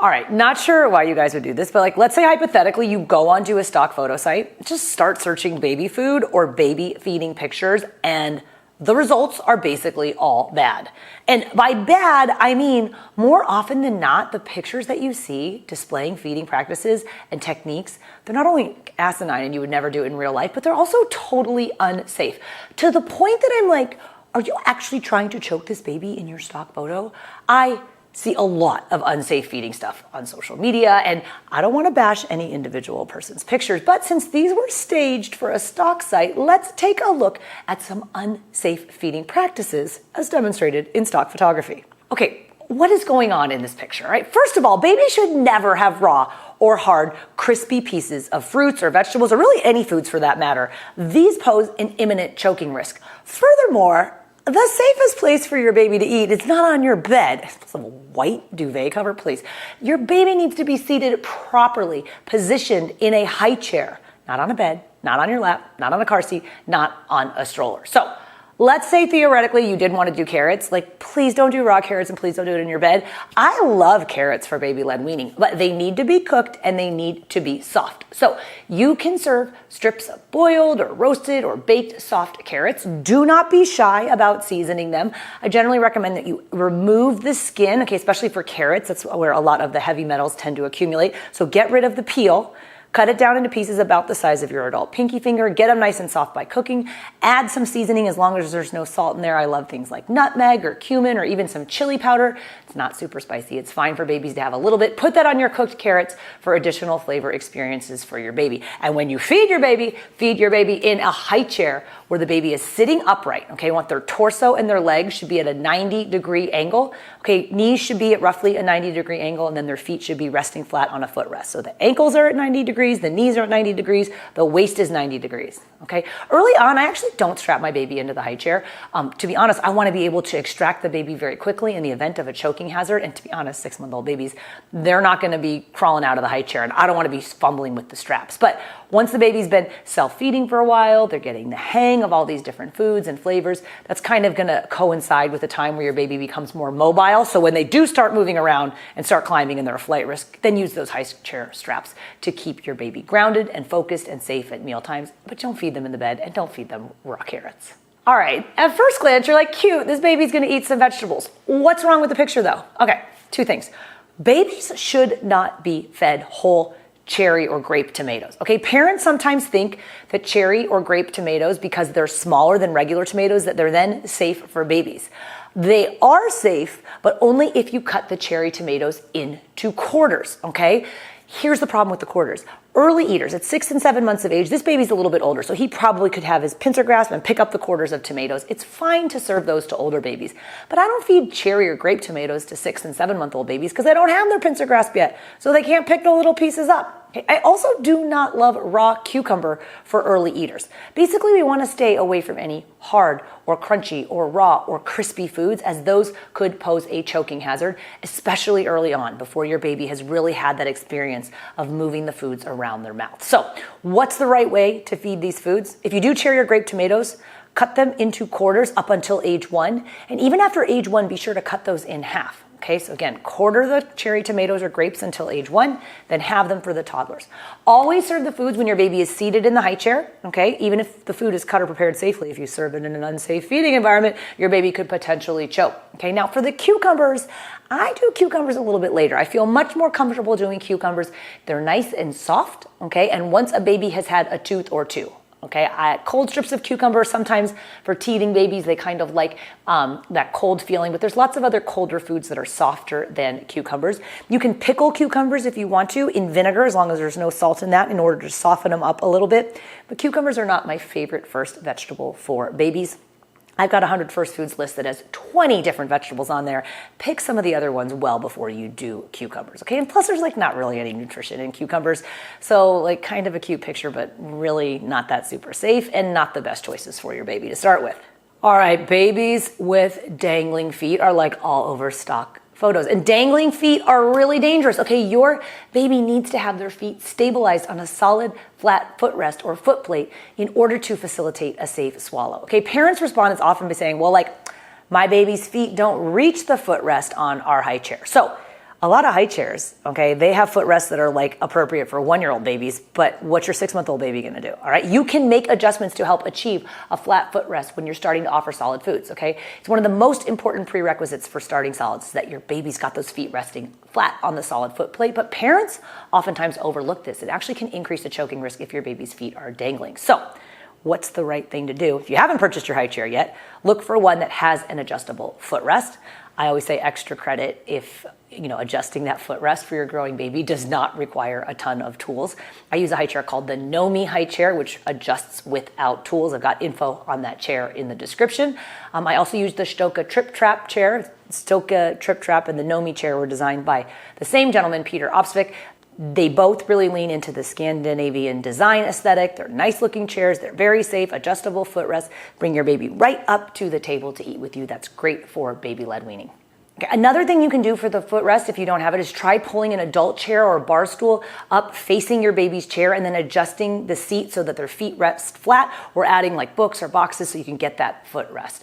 All right, not sure why you guys would do this, but like, let's say hypothetically you go onto a stock photo site, just start searching baby food or baby feeding pictures, and the results are basically all bad. And by bad, I mean more often than not, the pictures that you see displaying feeding practices and techniques, they're not only asinine and you would never do it in real life, but they're also totally unsafe. To the point that I'm like, are you actually trying to choke this baby in your stock photo? I see a lot of unsafe feeding stuff on social media, and I don't want to bash any individual person's pictures, but since these were staged for a stock site, let's take a look at some unsafe feeding practices as demonstrated in stock photography. Okay, what is going on in this picture, right? First of all, babies should never have raw or hard, crispy pieces of fruits or vegetables, or really any foods for that matter. These pose an imminent choking risk. Furthermore, the safest place for your baby to eat is not on your bed. Some white duvet cover, please. Your baby needs to be seated properly, positioned in a high chair, not on a bed, not on your lap, not on a car seat, not on a stroller. So let's say theoretically you did want to do carrots. Like, please don't do raw carrots and please don't do it in your bed. I love carrots for baby-led weaning, but they need to be cooked and they need to be soft. So you can serve strips of boiled or roasted or baked soft carrots. Do not be shy about seasoning them. I generally recommend that you remove the skin, okay, especially for carrots. That's where a lot of the heavy metals tend to accumulate. So get rid of the peel. Cut it down into pieces about the size of your adult pinky finger. Get them nice and soft by cooking. Add some seasoning as long as there's no salt in there. I love things like nutmeg or cumin or even some chili powder. It's not super spicy. It's fine for babies to have a little bit. Put that on your cooked carrots for additional flavor experiences for your baby. And when you feed your baby in a high chair where the baby is sitting upright. Okay, you want their torso and their legs should be at a 90-degree angle. Okay, knees should be at roughly a 90-degree angle, and then their feet should be resting flat on a footrest. So the ankles are at 90 degrees, the knees are at 90 degrees, the waist is 90 degrees. Okay, early on, I actually don't strap my baby into the high chair. To be honest, I want to be able to extract the baby very quickly in the event of a choking hazard. And to be honest, 6-month-old babies, they're not going to be crawling out of the high chair, and I don't want to be fumbling with the straps. But once the baby's been self-feeding for a while, they're getting the hang of all these different foods and flavors, that's kind of going to coincide with the time where your baby becomes more mobile. So when they do start moving around and start climbing and they're a flight risk, then use those high chair straps to keep your baby grounded and focused and safe at meal times. But don't feed them in the bed and don't feed them raw carrots. All right, at first glance, you're like, cute, this baby's going to eat some vegetables. What's wrong with the picture though? Okay, 2 things. Babies should not be fed whole cherry or grape tomatoes. Okay, parents sometimes think that cherry or grape tomatoes, because they're smaller than regular tomatoes, that they're then safe for babies. They are safe, but only if you cut the cherry tomatoes into quarters, okay? Here's the problem with the quarters. Early eaters at 6 and 7 months of age, this baby's a little bit older, so he probably could have his pincer grasp and pick up the quarters of tomatoes. It's fine to serve those to older babies, but I don't feed cherry or grape tomatoes to 6 and 7-month-old babies because they don't have their pincer grasp yet, so they can't pick the little pieces up. Okay, I also do not love raw cucumber for early eaters. Basically, we want to stay away from any hard or crunchy or raw or crispy foods, as those could pose a choking hazard, especially early on before your baby has really had that experience of moving the foods around their mouth. So what's the right way to feed these foods? If you do cherry or grape tomatoes, cut them into quarters up until age 1. And even after age 1, be sure to cut those in half. Okay, so again, quarter the cherry tomatoes or grapes until age 1, then have them for the toddlers. Always serve the foods when your baby is seated in the high chair, okay? Even if the food is cut or prepared safely, if you serve it in an unsafe feeding environment, your baby could potentially choke. Okay, now for the cucumbers, I do cucumbers a little bit later. I feel much more comfortable doing cucumbers. They're nice and soft, okay? And once a baby has had a tooth or 2. Okay, cold strips of cucumber, sometimes for teething babies, they kind of like that cold feeling, but there's lots of other colder foods that are softer than cucumbers. You can pickle cucumbers if you want to in vinegar, as long as there's no salt in that, in order to soften them up a little bit. But cucumbers are not my favorite first vegetable for babies. I've got 100 first foods list that has 20 different vegetables on there. Pick some of the other ones well before you do cucumbers, okay? And plus there's like not really any nutrition in cucumbers. So like kind of a cute picture, but really not that super safe and not the best choices for your baby to start with. All right, babies with dangling feet are like all over stock photos. And dangling feet are really dangerous. Okay, your baby needs to have their feet stabilized on a solid, flat footrest or foot plate in order to facilitate a safe swallow. Okay, parents respond often by saying, well, like, my baby's feet don't reach the footrest on our high chair. So A lot of high chairs, okay, they have footrests that are like appropriate for 1-year-old babies, but what's your 6-month-old baby gonna do, all right? You can make adjustments to help achieve a flat footrest when you're starting to offer solid foods, okay? It's one of the most important prerequisites for starting solids, is that your baby's got those feet resting flat on the solid foot plate, but parents oftentimes overlook this. It actually can increase the choking risk if your baby's feet are dangling. So, what's the right thing to do? If you haven't purchased your high chair yet, look for one that has an adjustable footrest. I always say extra credit if adjusting that footrest for your growing baby does not require a ton of tools. I use a high chair called the Nomi high chair, which adjusts without tools. I've got info on that chair in the description. I also use the Stoka Trip Trap chair. Stoka Trip Trap and the Nomi chair were designed by the same gentleman, Peter Opsvik. They both really lean into the Scandinavian design aesthetic. They're nice looking chairs. They're very safe, adjustable footrest. Bring your baby right up to the table to eat with you. That's great for baby-led weaning. Okay, another thing you can do for the footrest if you don't have it is try pulling an adult chair or a bar stool up facing your baby's chair and then adjusting the seat so that their feet rest flat, or adding like books or boxes so you can get that footrest.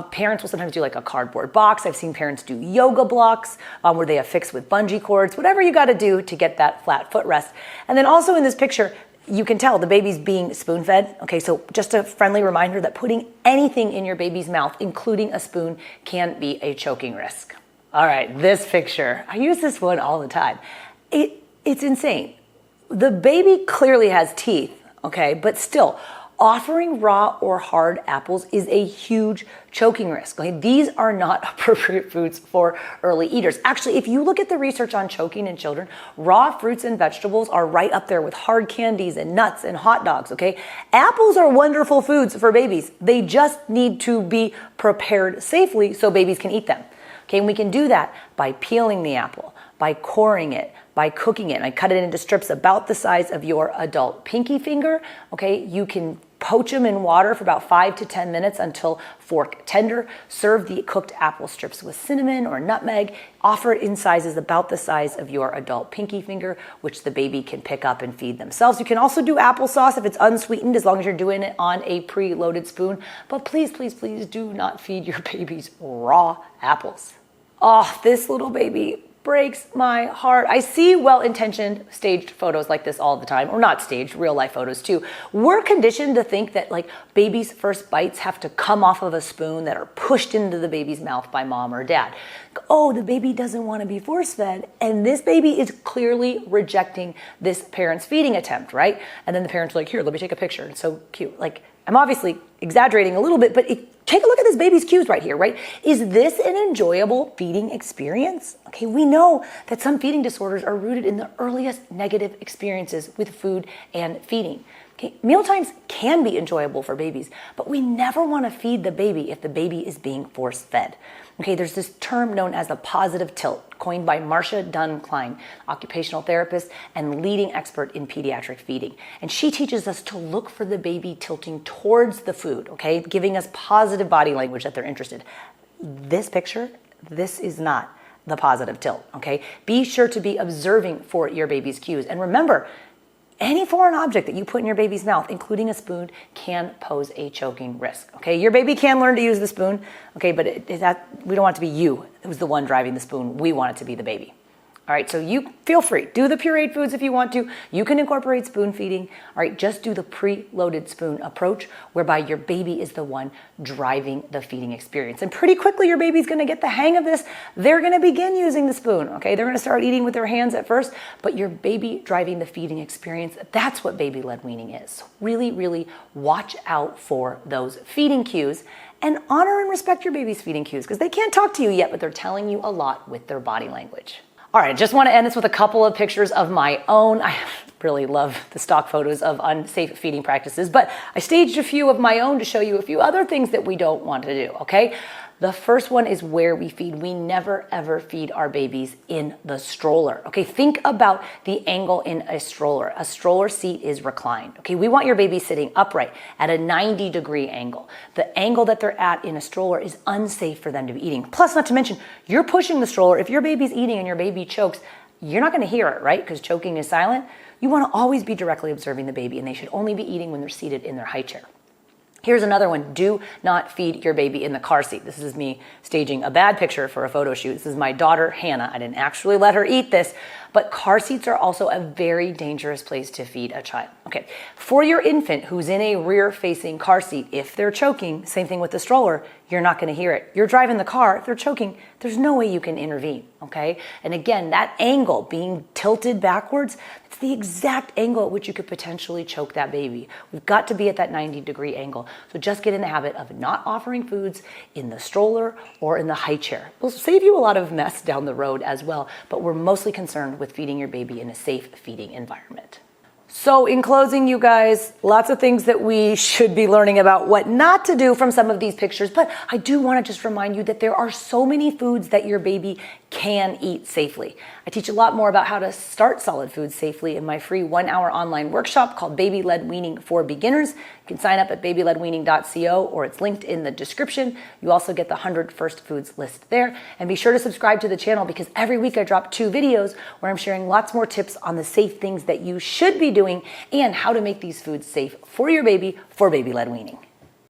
Parents will sometimes do like a cardboard box. I've seen parents do yoga blocks where they affix with bungee cords, whatever you got to do to get that flat footrest. And then also in this picture, you can tell the baby's being spoon-fed. Okay, so just a friendly reminder that putting anything in your baby's mouth, including a spoon, can be a choking risk. All right, this picture, I use this one all the time. It's insane. The baby clearly has teeth, okay, but still, offering raw or hard apples is a huge choking risk. Okay? These are not appropriate foods for early eaters. Actually, if you look at the research on choking in children, raw fruits and vegetables are right up there with hard candies and nuts and hot dogs. Okay? Apples are wonderful foods for babies. They just need to be prepared safely so babies can eat them. Okay, and we can do that by peeling the apple, by coring it, by cooking it. And I cut it into strips about the size of your adult pinky finger. Okay, you can poach them in water for about 5 to 10 minutes until fork tender. Serve the cooked apple strips with cinnamon or nutmeg. Offer it in sizes about the size of your adult pinky finger, which the baby can pick up and feed themselves. You can also do applesauce if it's unsweetened, as long as you're doing it on a pre-loaded spoon. But please, please, please do not feed your babies raw apples. Oh, this little baby breaks my heart. I see well-intentioned staged photos like this all the time, or not staged, real life photos too. We're conditioned to think that like babies' first bites have to come off of a spoon that are pushed into the baby's mouth by mom or dad. Oh, the baby doesn't want to be force-fed, and this baby is clearly rejecting this parent's feeding attempt, right? And then the parent's like, here, let me take a picture. It's so cute. Like, I'm obviously exaggerating a little bit, but take a look at this baby's cues right here, right? Is this an enjoyable feeding experience? Okay, we know that some feeding disorders are rooted in the earliest negative experiences with food and feeding. Okay, mealtimes can be enjoyable for babies, but we never want to feed the baby if the baby is being force-fed. Okay, there's this term known as the positive tilt, coined by Marcia Dunn-Klein, occupational therapist and leading expert in pediatric feeding. And she teaches us to look for the baby tilting towards the food, okay, giving us positive body language that they're interested. This picture, this is not the positive tilt, okay? Be sure to be observing for your baby's cues. And remember, any foreign object that you put in your baby's mouth, including a spoon, can pose a choking risk. Okay, your baby can learn to use the spoon. Okay, but we don't want it to be you who's the one driving the spoon. We want it to be the baby. All right, so you feel free. Do the pureed foods if you want to. You can incorporate spoon feeding. All right, just do the pre-loaded spoon approach, whereby your baby is the one driving the feeding experience. And pretty quickly, your baby's gonna get the hang of this. They're gonna begin using the spoon, okay? They're gonna start eating with their hands at first, but your baby driving the feeding experience, that's what baby-led weaning is. So really, really watch out for those feeding cues and honor and respect your baby's feeding cues, because they can't talk to you yet, but they're telling you a lot with their body language. All right, I just want to end this with a couple of pictures of my own. I really love the stock photos of unsafe feeding practices, but I staged a few of my own to show you a few other things that we don't want to do, okay? The first one is where we feed. We never ever feed our babies in the stroller. Okay, think about the angle in a stroller. A stroller seat is reclined. Okay, we want your baby sitting upright at a 90-degree angle. The angle that they're at in a stroller is unsafe for them to be eating. Plus, not to mention, you're pushing the stroller. If your baby's eating and your baby chokes, you're not going to hear it, right? Because choking is silent. You want to always be directly observing the baby, and they should only be eating when they're seated in their high chair. Here's another one. Do not feed your baby in the car seat. This is me staging a bad picture for a photo shoot. This is my daughter, Hannah. I didn't actually let her eat this, but car seats are also a very dangerous place to feed a child. Okay, for your infant who's in a rear-facing car seat, if they're choking, same thing with the stroller, you're not gonna hear it. You're driving the car, if they're choking, there's no way you can intervene, okay? And again, that angle being tilted backwards, it's the exact angle at which you could potentially choke that baby. We've got to be at that 90-degree angle. So just get in the habit of not offering foods in the stroller or in the high chair. We'll save you a lot of mess down the road as well, but we're mostly concerned with feeding your baby in a safe feeding environment. So in closing, you guys, lots of things that we should be learning about what not to do from some of these pictures, but I do want to just remind you that there are so many foods that your baby can eat safely. I teach a lot more about how to start solid foods safely in my free 1-hour online workshop called Baby-Led Weaning for Beginners. You can sign up at babyledweaning.co or it's linked in the description. You also get the 100 first foods list there. And be sure to subscribe to the channel because every week I drop 2 videos where I'm sharing lots more tips on the safe things that you should be doing and how to make these foods safe for your baby for baby-led weaning.